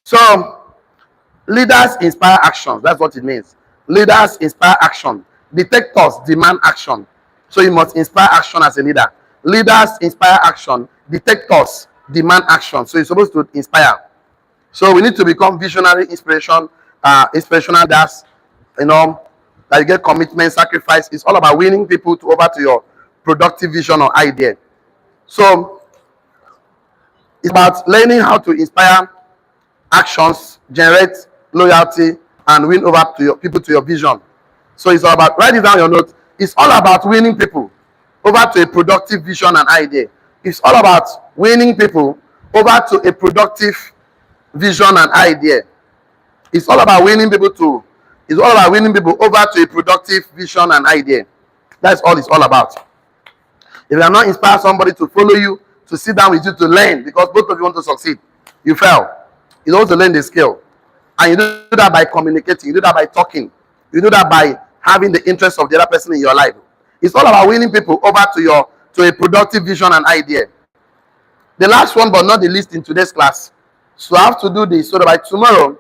So, leaders inspire actions. That's what it means. Leaders inspire action. Detectors demand action. So you must inspire action as a leader. Leaders inspire action. Detectors demand action. So you're supposed to inspire. So we need to become visionary, inspirational leaders. You know, that you get commitment, sacrifice. It's all about winning people over to your productive vision or idea. So it's about learning how to inspire actions, generate loyalty, and win over to your people to your vision. So it's all about, write it down your note. It's all about winning people over to a productive vision and idea. It's all about winning people over to a productive vision and idea. It's all about winning people over to a productive vision and idea. That's all it's all about. If you are not inspire somebody to follow you, to sit down with you to learn, because both of you want to succeed, you fail. You want to learn the skill. And you do that by communicating. You do that by talking. You do that by having the interest of the other person in your life. It's all about winning people over to a productive vision and idea. The last one, but not the least in today's class. So I have to do this so that by tomorrow,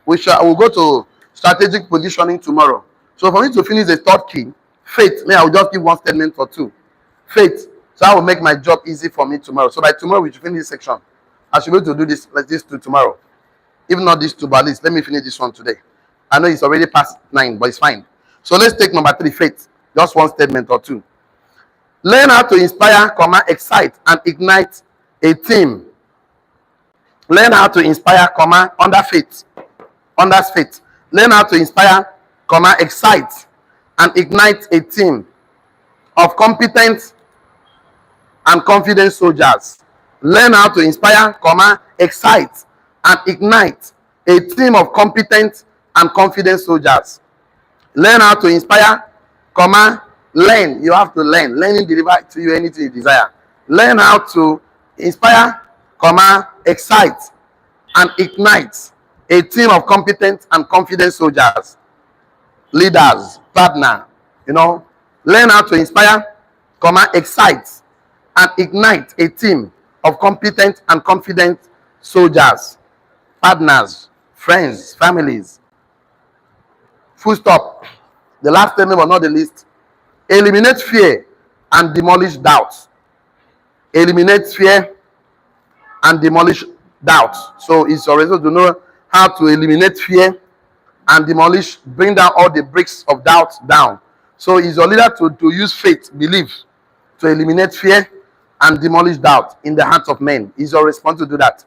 we'll go to strategic positioning tomorrow. So for me to finish the third key, faith, I will just give one statement or 2. Faith. So I will make my job easy for me tomorrow. So by tomorrow, we should finish this section. I should be able to do this like this to tomorrow. If not this 2, but at least let me finish this one today. I know it's already past 9, but it's fine. So let's take number 3, faith. Just one statement or 2. Learn how to inspire, comma, excite, and ignite a team. Learn how to inspire, comma, under faith. Learn how to inspire, comma, excite, and ignite a team of competent and confident soldiers. Learn how to inspire, comma, excite, and ignite a team of competent and confident soldiers. Learn how to inspire, comma, learn. You have to learn. Learning delivers to you anything you desire. Learn how to inspire, comma, excite, and ignite a team of competent and confident soldiers, leaders, partner. Learn how to inspire, comma, excite, and ignite a team of competent and confident soldiers, partners, friends, families. Full stop. The last statement, but not the least. Eliminate fear and demolish doubt. Eliminate fear and demolish doubt. So it's your result to know how to eliminate fear and bring down all the bricks of doubt down. So it's your leader to use faith, belief, to eliminate fear and demolish doubt in the hearts of men. It's your responsibility to do that.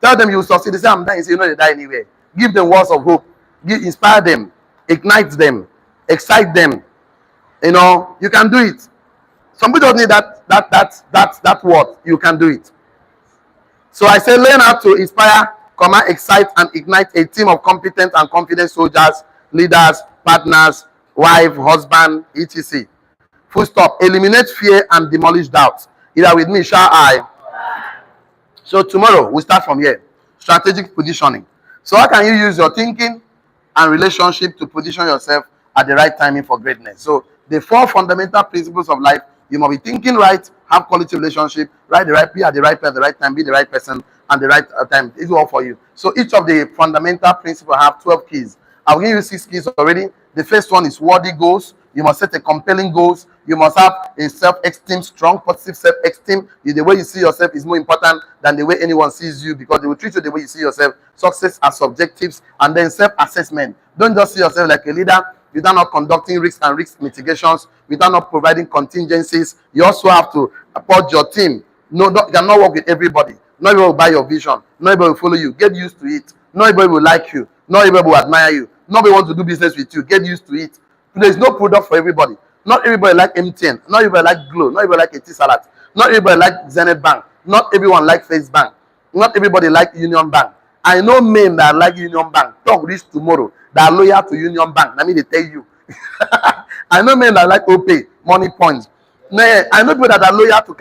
Tell them you will succeed. They say, I'm dying. You know they die anywhere. Give them words of hope. Inspire them. Ignite them. Excite them. You can do it. Some people don't need that word. You can do it. So I say, learn how to inspire, excite, and ignite a team of competent and confident soldiers, leaders, partners, wife, husband, etc. Full stop. Eliminate fear and demolish doubts. Either with me, shall I? So tomorrow we start from here. Strategic positioning. So how can you use your thinking and relationship to position yourself at the right timing for greatness? So the 4 fundamental principles of life: you must be thinking right, have quality relationship, be at the right place at the right time, be the right person and the right time. It's all for you. So each of the fundamental principles have 12 keys. I'll give you 6 keys already. The first one is worthy goals. You must set a compelling goals. You must have a self-esteem, strong, positive self-esteem. The way you see yourself is more important than the way anyone sees you, because they will treat you the way you see yourself. Success as objectives, and then self-assessment. Don't just see yourself like a leader without not conducting risk and risk mitigations, without not providing contingencies. You also have to support your team. You cannot work with everybody. Not everybody will buy your vision. Not everybody will follow you. Get used to it. Not everybody will like you. Not everybody will admire you. Not everybody wants to do business with you. Get used to it. There is no product for everybody. Not everybody like MTN. Not everybody like Glow. Not everybody like Etisalat. Not everybody like Zenith Bank. Not everyone like Face Bank. Not everybody like Union Bank. I know men that like Union Bank. Talk this tomorrow. That are loyal to Union Bank. Let me tell you. I know men that like OPay, Money Points. I know people that are loyal to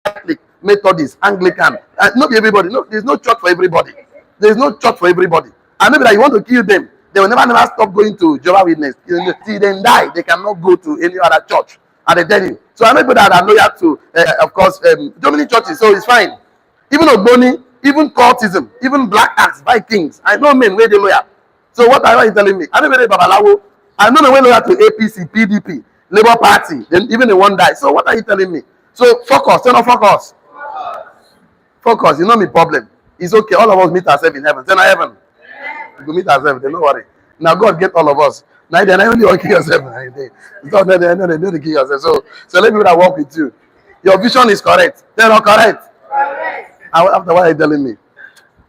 Catholic, Methodist, Anglican. Not everybody. No, there's no church for everybody. There's no church for everybody. I know that you want to kill them. They will never stop going to Jehovah's Witness. Till they die, they cannot go to any other church. And they tell you. So I know people that are loyal to, of course, Dominic churches. So it's fine. Even Ogboni, even cultism, even Black Axe, Vikings. I know men where they loyal. So what are you telling me? I know where they Babalawo. I know the way loyal to APC, PDP, Labour Party. Then even the one die. So what are you telling me? So focus. Turn on focus. Focus. You know me problem. It's okay. All of us meet ourselves in heaven. Turn on heaven. You go meet ourselves. Don't worry. Now God get all of us. Now then I only want to kill yourself. So they don't kill yourself. So let me that work with you. Your vision is correct. They're not correct. After what are you telling me?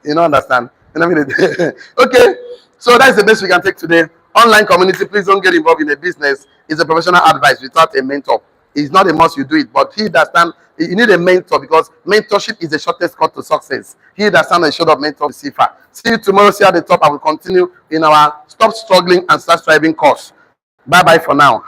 You don't understand. Okay. So that's the best we can take today. Online community, please don't get involved in a business. It's a professional advice without a mentor. It's not a must you do it, but he that stand, you need a mentor, because mentorship is the shortest cut to success. He that stand and showed up mentor will see far. See you tomorrow. See you at the top. I will continue in our Stop Struggling and Start Striving course. Bye bye for now.